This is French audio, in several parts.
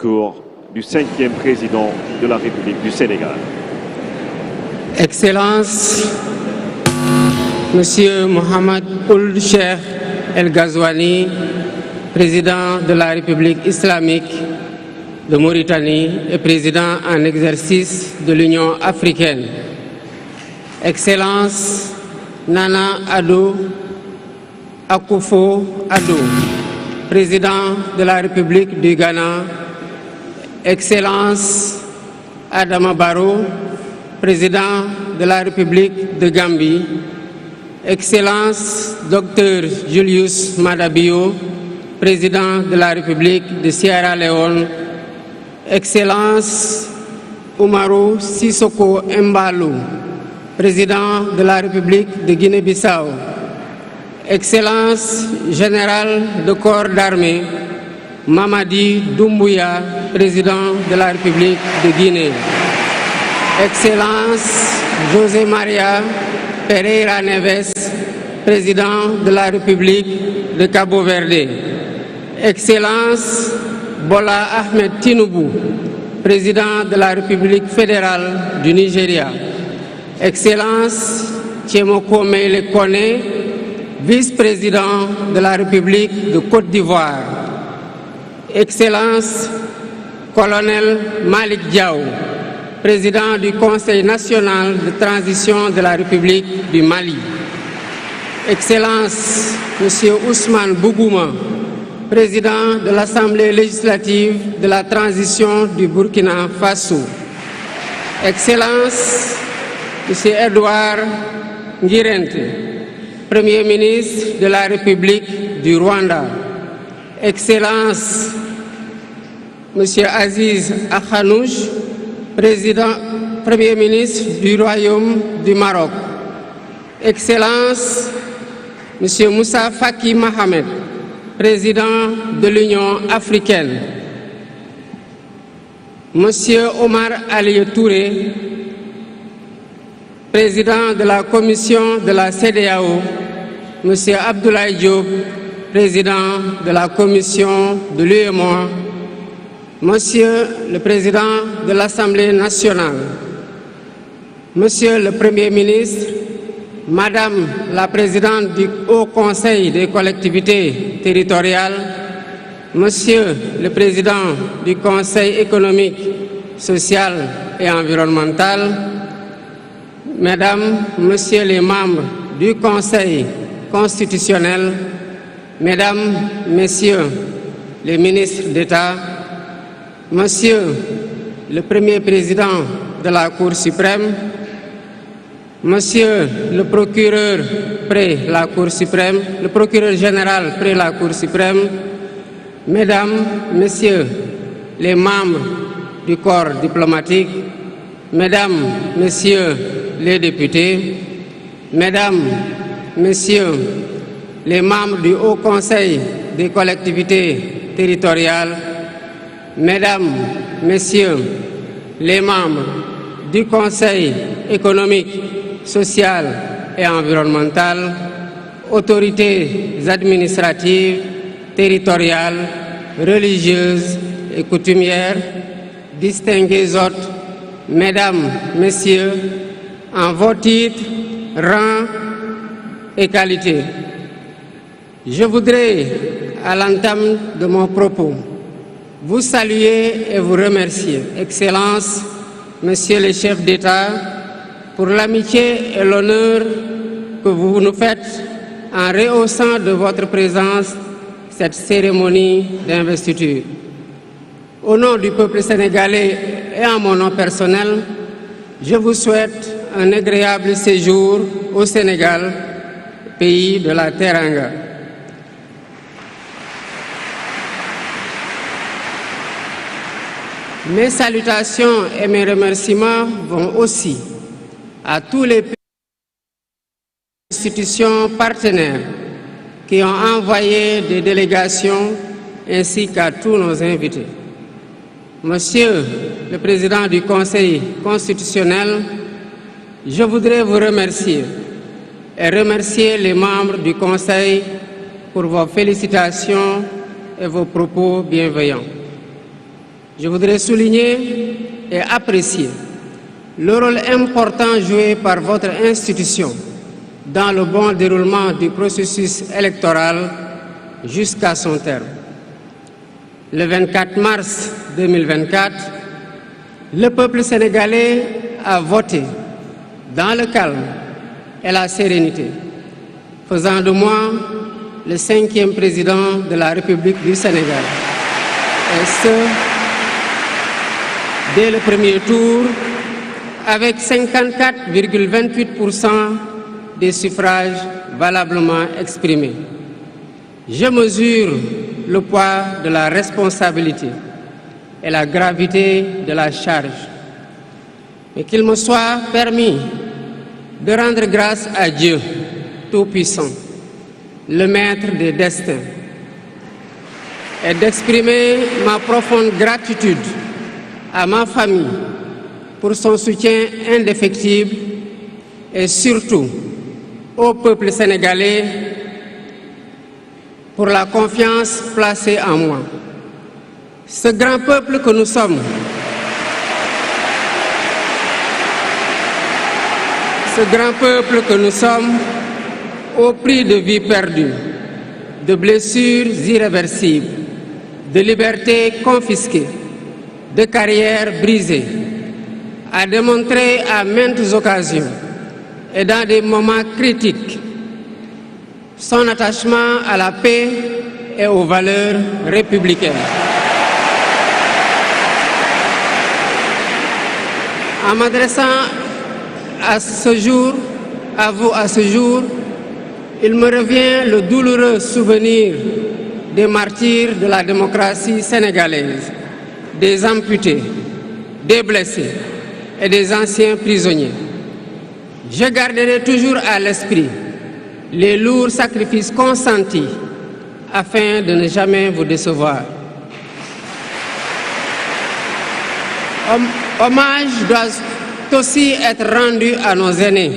discours du 5e président de la République du Sénégal. Excellences, Monsieur Mohamed Ould Cheikh El Ghazouani, président de la République islamique de Mauritanie et président en exercice de l'Union africaine. Excellences, Nana Addo Akufo-Addo, président de la République du Ghana. Excellences, Adama Barrow, président de la République de Gambie. Excellences, Dr Julius Maada Bio, président de la République de Sierra Leone. Excellences, Umaru Sissoko Embalou, président de la République de Guinée-Bissau. Excellence générale de corps d'armée, Mamadi Doumbouya, président de la République de Guinée. Excellence José Maria Pereira Neves, président de la République de Cabo Verde. Excellence Bola Ahmed Tinubu, président de la République fédérale du Nigeria. Excellence Tchemoko Meïle Kone, vice-président de la République de Côte d'Ivoire. Excellence Colonel Malik Diaw, président du Conseil national de transition de la République du Mali. Excellence Monsieur Ousmane Bougouma, président de l'Assemblée législative de la transition du Burkina Faso. Excellence Monsieur Edouard Ngirente, Premier ministre de la République du Rwanda. Excellence Monsieur Aziz Akhanouch, Premier ministre du Royaume du Maroc. Excellence Monsieur Moussa Faki Mohamed, président de l'Union africaine. Monsieur Omar Ali Touré, président de la commission de la CEDEAO. Monsieur Abdoulaye Diop, président de la commission de l'UEMOA. Monsieur le président de l'Assemblée nationale. Monsieur le Premier ministre, Madame la présidente du Haut Conseil des collectivités territoriales, Monsieur le président du Conseil économique, social et environnemental, Mesdames, Messieurs les membres du Conseil constitutionnel, Mesdames, Messieurs les ministres d'État, Monsieur le Premier président de la Cour suprême, Monsieur le procureur près la Cour suprême, le procureur général près la Cour suprême, Mesdames, Messieurs les membres du corps diplomatique, Mesdames, Messieurs les députés, Mesdames, Messieurs les membres du Haut Conseil des collectivités territoriales, Mesdames, Messieurs les membres du Conseil économique, social et environnemental, autorités administratives, territoriales, religieuses et coutumières, distingués hôtes, Mesdames, Messieurs, en vos titres, rangs et qualités. Je voudrais, à l'entame de mon propos, vous saluer et vous remercier, Excellences, Messieurs les chefs d'État, pour l'amitié et l'honneur que vous nous faites en rehaussant de votre présence cette cérémonie d'investiture. Au nom du peuple sénégalais et en mon nom personnel, je vous souhaite un agréable séjour au Sénégal, pays de la Teranga. Mes salutations et mes remerciements vont aussi à tous les pays et institutions partenaires qui ont envoyé des délégations ainsi qu'à tous nos invités. Monsieur le Président du Conseil constitutionnel, je voudrais vous remercier et remercier les membres du Conseil pour vos félicitations et vos propos bienveillants. Je voudrais souligner et apprécier le rôle important joué par votre institution dans le bon déroulement du processus électoral jusqu'à son terme. Le 24 mars 2024, le peuple sénégalais a voté dans le calme et la sérénité, faisant de moi le 5e président de la République du Sénégal. Et ce, dès le premier tour, avec 54,28% des suffrages valablement exprimés. Je mesure le poids de la responsabilité et la gravité de la charge. Mais qu'il me soit permis de rendre grâce à Dieu Tout-Puissant, le Maître des destins, et d'exprimer ma profonde gratitude à ma famille pour son soutien indéfectible et surtout au peuple sénégalais pour la confiance placée en moi. Ce grand peuple que nous sommes, au prix de vies perdues, de blessures irréversibles, de libertés confisquées, de carrières brisées, a démontré à maintes occasions et dans des moments critiques son attachement à la paix et aux valeurs républicaines. En m'adressant à vous à ce jour, il me revient le douloureux souvenir des martyrs de la démocratie sénégalaise, des amputés, des blessés et des anciens prisonniers. Je garderai toujours à l'esprit les lourds sacrifices consentis afin de ne jamais vous décevoir. Hommage doit aussi être rendu à nos aînés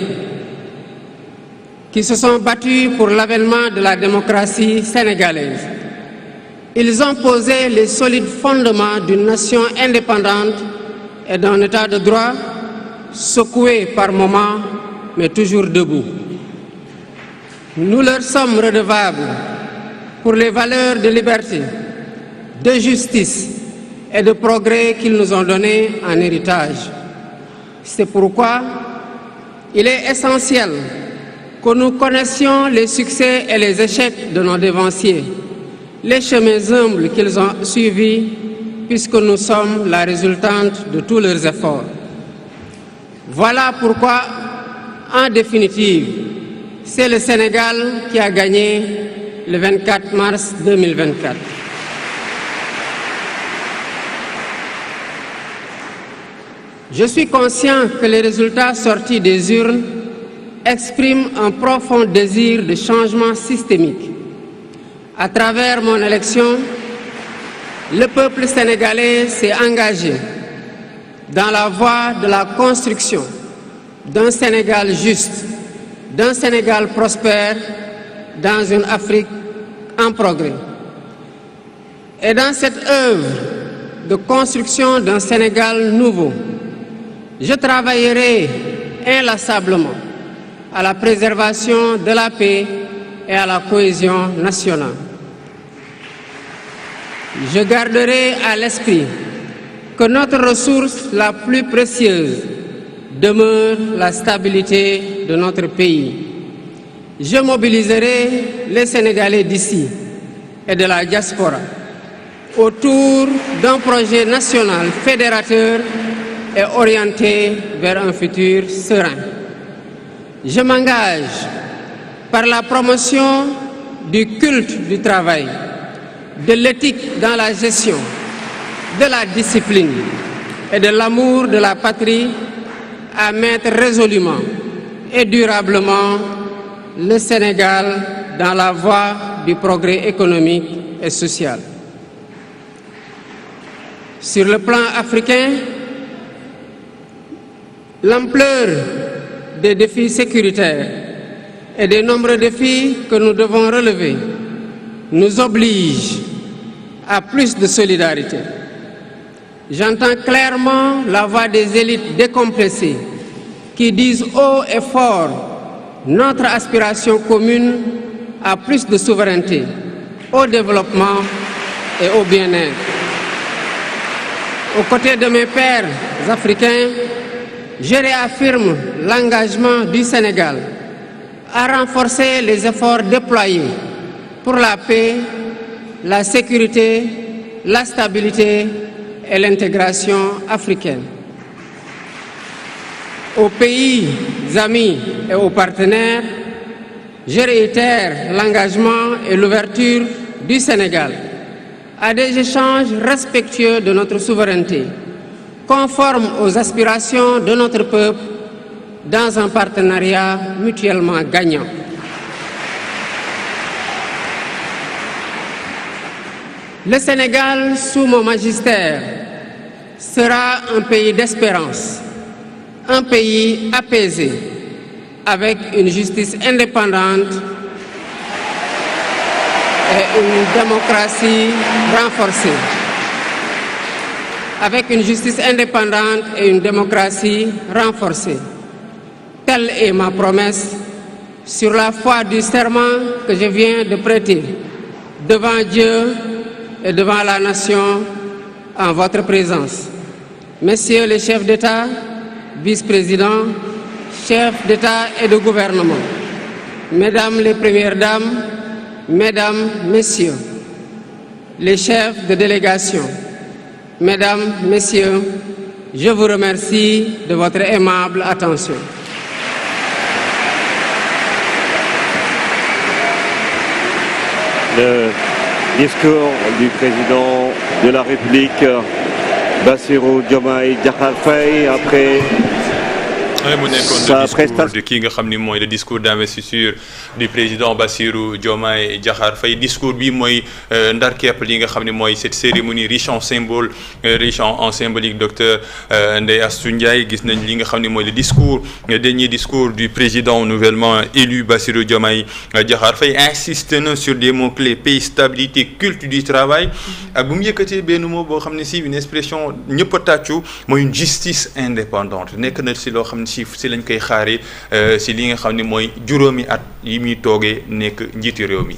qui se sont battus pour l'avènement de la démocratie sénégalaise. Ils ont posé les solides fondements d'une nation indépendante et d'un état de droit secoué par moments, mais toujours debout. Nous leur sommes redevables pour les valeurs de liberté, de justice et de progrès qu'ils nous ont données en héritage. C'est pourquoi il est essentiel que nous connaissions les succès et les échecs de nos dévanciers, les chemins humbles qu'ils ont suivis, puisque nous sommes la résultante de tous leurs efforts. Voilà pourquoi, en définitive, c'est le Sénégal qui a gagné le 24 mars 2024. Je suis conscient que les résultats sortis des urnes expriment un profond désir de changement systémique. À travers mon élection, le peuple sénégalais s'est engagé dans la voie de la construction d'un Sénégal juste, d'un Sénégal prospère, dans une Afrique en progrès. Et dans cette œuvre de construction d'un Sénégal nouveau, je travaillerai inlassablement à la préservation de la paix et à la cohésion nationale. Je garderai à l'esprit que notre ressource la plus précieuse demeure la stabilité de notre pays. Je mobiliserai les Sénégalais d'ici et de la diaspora autour d'un projet national fédérateur et orienté vers un futur serein. Je m'engage par la promotion du culte du travail, de l'éthique dans la gestion, de la discipline et de l'amour de la patrie à mettre résolument et durablement le Sénégal dans la voie du progrès économique et social. Sur le plan africain, l'ampleur des défis sécuritaires et des nombreux défis que nous devons relever nous oblige à plus de solidarité. J'entends clairement la voix des élites décompressées qui disent haut et fort notre aspiration commune à plus de souveraineté, au développement et au bien-être. Aux côtés de mes pairs africains, je réaffirme l'engagement du Sénégal à renforcer les efforts déployés pour la paix, la sécurité, la stabilité et l'intégration africaine. Aux pays amis et aux partenaires, je réitère l'engagement et l'ouverture du Sénégal à des échanges respectueux de notre souveraineté, conformes aux aspirations de notre peuple, dans un partenariat mutuellement gagnant. Le Sénégal, sous mon magistère, sera un pays d'espérance, un pays apaisé, avec une justice indépendante et une démocratie renforcée. Avec une justice indépendante et une démocratie renforcée. Telle est ma promesse sur la foi du serment que je viens de prêter devant Dieu et devant la nation en votre présence. Messieurs les chefs d'État, vice-présidents, chefs d'État et de gouvernement, Mesdames les Premières Dames, Mesdames, Messieurs, les chefs de délégation, Mesdames, Messieurs, je vous remercie de votre aimable attention. Le discours du président de la République, Bassirou Diomaye Diakhar Faye, après sa prestation. de ki nga xam ni mooy le discours d'investiture du président Bassirou Diomaye Diakhar Faye. Discours bi mooy ndar képp li nga xam ni mooy cette cérémonie riche en symbole, riche en symbolique. Docteur Ndeye Astou Ndiaye, gis nañ li nga xam ni mooy le discours, le dernier discours du président nouvellement élu Bassirou Diomaye Diakhar Faye. Insiste na sur des mots-clés: paix, stabilité, culte du travail. ak bu mu yëkkatee benn mot boo xam ne si une expression ñëpp a tàccu, mooy une justice indépendante. Nekk na si loo xam ne si lañ koy xaaree si li nga xam ne mooy juróomi at yi muy toogee nekk njiitu réew mi.